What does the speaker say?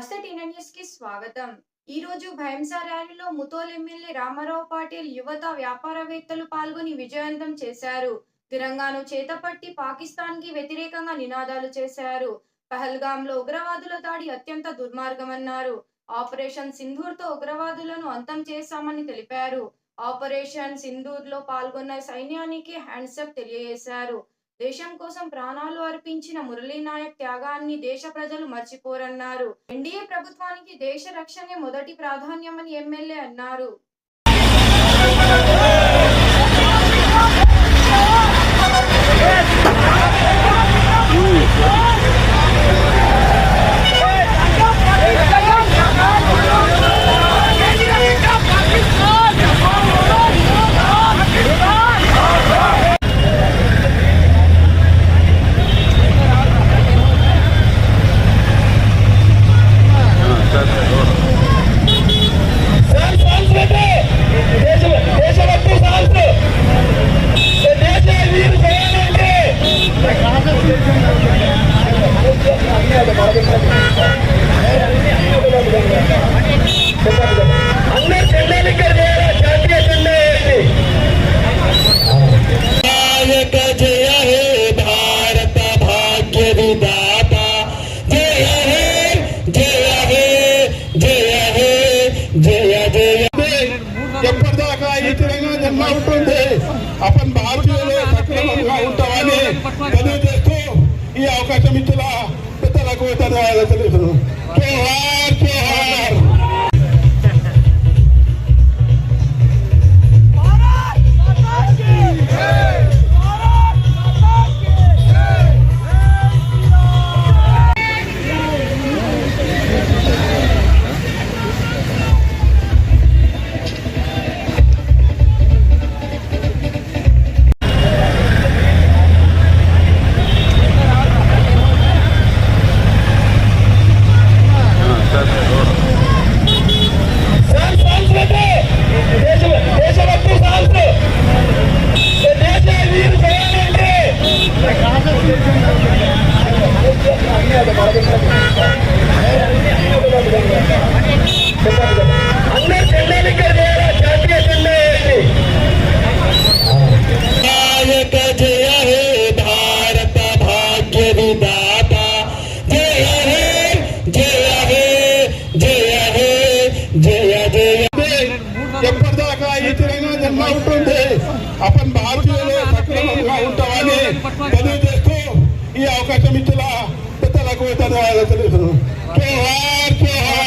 నమస్తే TN news కి స్వాగతం. ఈ రోజు భైంసా ర్యాలీలో ముతోల్ ఎమ్మెల్యే రామారావు పాటిల్ యువత వ్యాపారవేత్తలు పాల్గొని విజయవంతం చేశారు. తిరంగాను చేతపట్టి పాకిస్తాన్ కి వ్యతిరేకంగా నినాదాలు చేశారు. పహల్గాంలో ఉగ్రవాదుల దాడి అత్యంత దుర్మార్గమన్నారు. ఆపరేషన్ సింధూర్ తో ఉగ్రవాదులను అంతం చేశామని తెలిపారు. ఆపరేషన్ సింధూర్ లో పాల్గొన్న సైన్యానికి హ్యాండ్సప్ తెలియజేశారు. దేశం కోసం ప్రాణాలు అర్పించిన మురళీ నాయక్ త్యాగాన్ని దేశ ప్రజలు మర్చిపోరన్నారు. ఎన్డీఏ ప్రభుత్వానికి దేశ రక్షణే మొదటి ప్రాధాన్యమని ఎమ్మెల్యే అన్నారు. ఎప్పటిదాకా ఈ తెలంగాణ జన్మ ఉంటుంది అపన్ భారతీయులు సక్రమంగా ఉంటామని తెలియజేస్తూ ఈ అవకాశం ఇచ్చిన పెద్దలకు ధన్యవాదాలు తెలుస్తున్నాను. జోహార్ జోహార్. ఎప్పటిదాకా ఈ తెలంగాణ జన్మ ఉంటుంది అపన్ భారతీయులు సక్రమంగా ఉంటామని తెలియజేస్తూ ఈ అవకాశం ఇచ్చిన పెద్దలకు ధన్యవాదాలు తెలుస్తున్నాను. జోహార్ జోహార్.